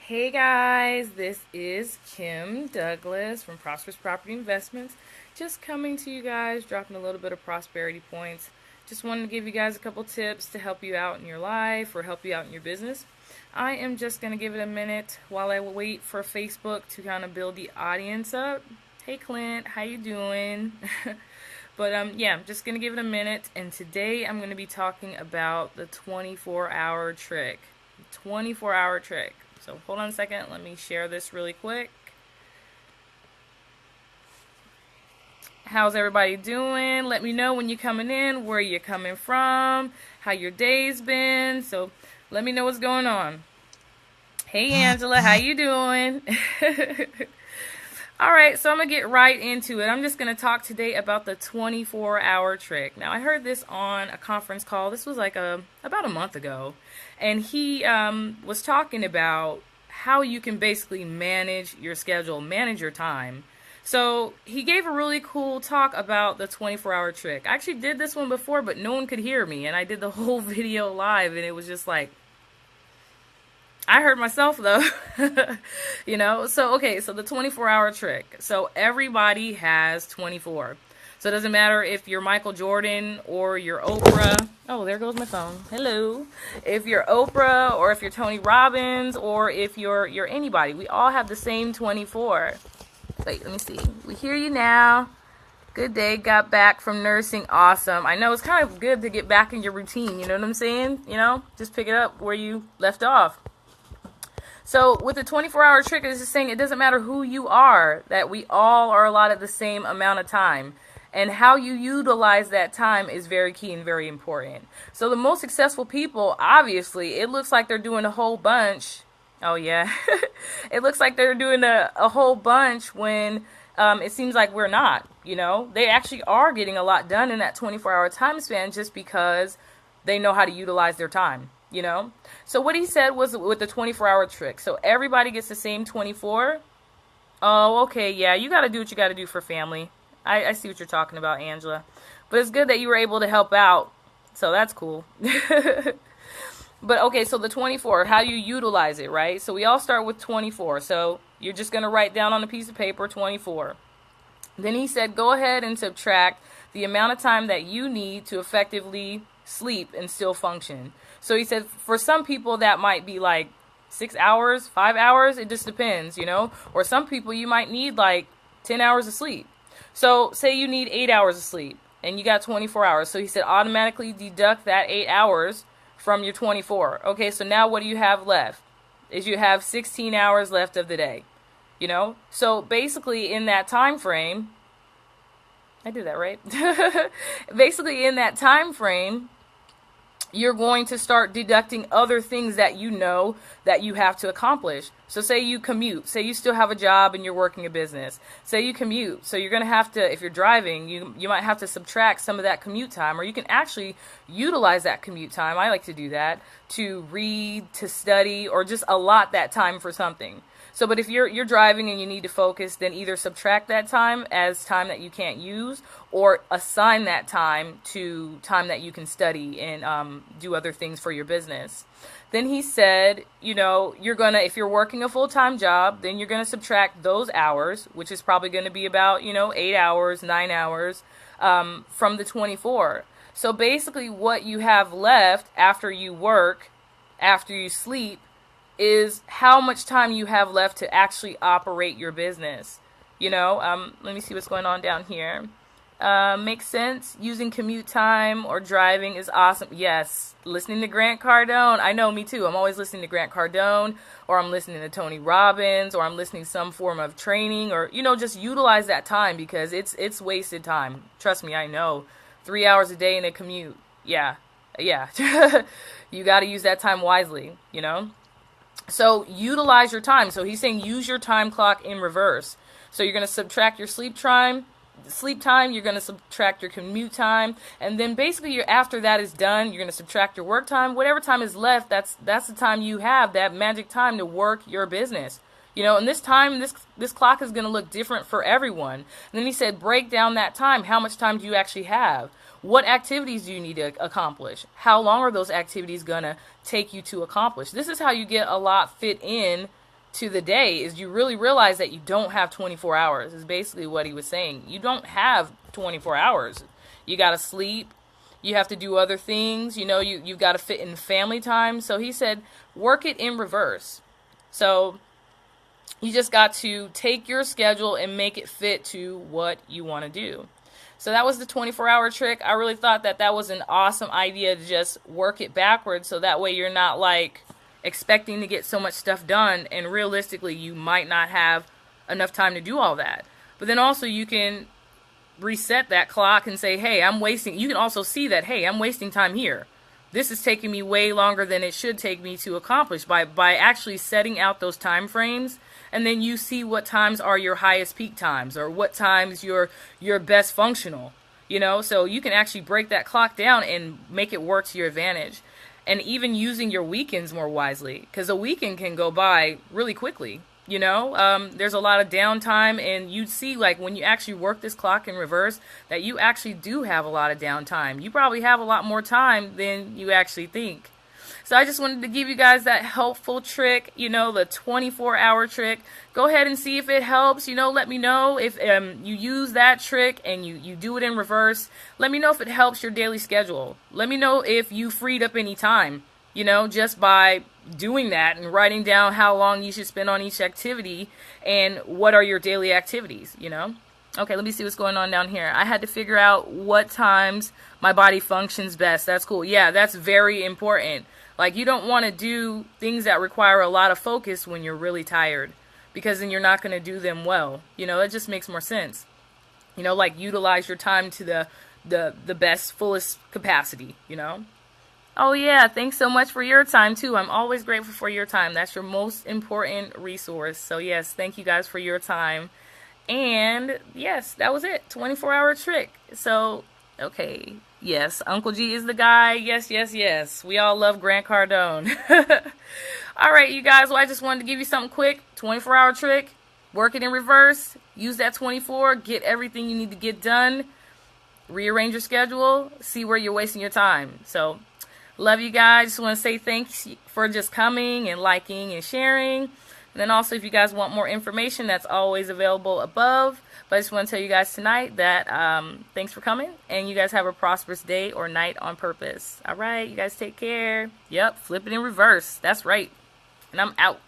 Hey guys, this is Kim Douglas from Prosperous Property Investments. Just coming to you guys, dropping a little bit of prosperity points. Just wanted to give you guys a couple tips to help you out in your life or help you out in your business. I am just going to give it a minute while I wait for Facebook to kind of build the audience up. Hey Clint, how you doing? But I'm just going to give it a minute, and today I'm going to be talking about the 24-hour trick. 24-hour trick. So hold on a second, let me share this really quick. How's everybody doing? Let me know when you're coming in, where you're coming from, how your day's been. So let me know what's going on. Hey Angela, how you doing? All right, so I'm going to get right into it. I'm just going to talk today about the 24-hour trick. Now, I heard this on a conference call. This was like about a month ago. And he was talking about how you can basically manage your schedule, manage your time. So he gave a really cool talk about the 24-hour trick. I actually did this one before, but no one could hear me. And I did the whole video live, and it was just like, I heard myself though, So the 24-hour trick. So everybody has 24. So it doesn't matter if you're Michael Jordan or you're Oprah. Oh, there goes my phone. Hello. If you're Oprah or if you're Tony Robbins or if you're anybody, we all have the same 24. Wait, let me see. We hear you now. Good day. Got back from nursing. Awesome. I know it's kind of good to get back in your routine. You know what I'm saying? Just pick it up where you left off. So with the 24-hour trick, it's just saying it doesn't matter who you are, that we all are allotted the same amount of time. And how you utilize that time is very key and very important. So the most successful people, obviously, it looks like they're doing a whole bunch. Oh, yeah. It looks like they're doing a whole bunch when it seems like we're not, They actually are getting a lot done in that 24-hour time span just because they know how to utilize their time. So what he said was with the 24-hour trick. So everybody gets the same 24. Oh, okay. Yeah, you got to do what you got to do for family. I see what you're talking about, Angela. But it's good that you were able to help out. So that's cool. But okay, so the 24, how you utilize it, right? So we all start with 24. So you're just going to write down on a piece of paper 24. Then he said, go ahead and subtract the amount of time that you need to effectively sleep and still function. So he said for some people that might be like 6 hours, 5 hours, it just depends, Or some people you might need like 10 hours of sleep. So say you need 8 hours of sleep and you got 24 hours. So he said automatically deduct that 8 hours from your 24. Okay, so now what do you have left? Is you have 16 hours left of the day, So basically in that time frame, I did that right? Basically in that time frame, you're going to start deducting other things that you know that you have to accomplish. So say you commute, say you still have a job and you're working a business. Say you commute, so you're going to have to, if you're driving, you might have to subtract some of that commute time, or you can actually utilize that commute time. I like to do that, to read, to study, or just allot that time for something. So, but if you're driving and you need to focus, then either subtract that time as time that you can't use, or assign that time to time that you can study and do other things for your business. Then he said, if you're working a full-time job, then you're going to subtract those hours, which is probably going to be about, 8 hours, 9 hours from the 24. So basically what you have left after you work, after you sleep, is how much time you have left to actually operate your business. Let me see what's going on down here. Makes sense. Using commute time or driving is awesome. Yes. Listening to Grant Cardone. I know, me too. I'm always listening to Grant Cardone, or I'm listening to Tony Robbins, or I'm listening to some form of training, or, just utilize that time because it's wasted time. Trust me, I know. 3 hours a day in a commute. Yeah. You got to use that time wisely, So utilize your time. So he's saying use your time clock in reverse. So you're going to subtract your sleep time, you're going to subtract your commute time, and then basically after that is done, you're going to subtract your work time. Whatever time is left, that's the time you have, that magic time to work your business. And this time, this clock is going to look different for everyone. And then he said, break down that time. How much time do you actually have? What activities do you need to accomplish? How long are those activities going to take you to accomplish? This is how you get a lot fit in to the day is you really realize that you don't have 24 hours, is basically what he was saying. You don't have 24 hours. You got to sleep. You have to do other things. You've got to fit in family time. So he said, work it in reverse. So you just got to take your schedule and make it fit to what you want to do. So that was the 24-hour trick. I really thought that was an awesome idea to just work it backwards, so that way you're not like expecting to get so much stuff done, and realistically you might not have enough time to do all that. But then also you can reset that clock and say, hey, you can also see that, hey, I'm wasting time here. This is taking me way longer than it should take me to accomplish, by actually setting out those time frames. And then you see what times are your highest peak times, or what times you're best functional, so you can actually break that clock down and make it work to your advantage. And even using your weekends more wisely, because a weekend can go by really quickly. There's a lot of downtime, and you'd see, like, when you actually work this clock in reverse, that you actually do have a lot of downtime. You probably have a lot more time than you actually think. So I just wanted to give you guys that helpful trick, the 24-hour trick. Go ahead and see if it helps. Let me know if you use that trick and you do it in reverse. Let me know if it helps your daily schedule. Let me know if you freed up any time, just by doing that and writing down how long you should spend on each activity and what are your daily activities, Okay, let me see what's going on down here. I had to figure out what times my body functions best. That's cool. Yeah, that's very important. Like, you don't want to do things that require a lot of focus when you're really tired, because then you're not going to do them well. It just makes more sense. Like, utilize your time to the best, fullest capacity, Oh, yeah, thanks so much for your time, too. I'm always grateful for your time. That's your most important resource. So, yes, thank you guys for your time. And, yes, that was it. 24-hour trick. So, okay. Yes, Uncle G is the guy. Yes, yes, yes. We all love Grant Cardone. All right, you guys. Well, I just wanted to give you something quick. 24-hour trick. Work it in reverse. Use that 24. Get everything you need to get done. Rearrange your schedule. See where you're wasting your time. So, love you guys. Just want to say thanks for just coming and liking and sharing. And then also, if you guys want more information, that's always available above. But I just want to tell you guys tonight that thanks for coming. And you guys have a prosperous day or night on purpose. All right, you guys take care. Yep, flip it in reverse. That's right. And I'm out.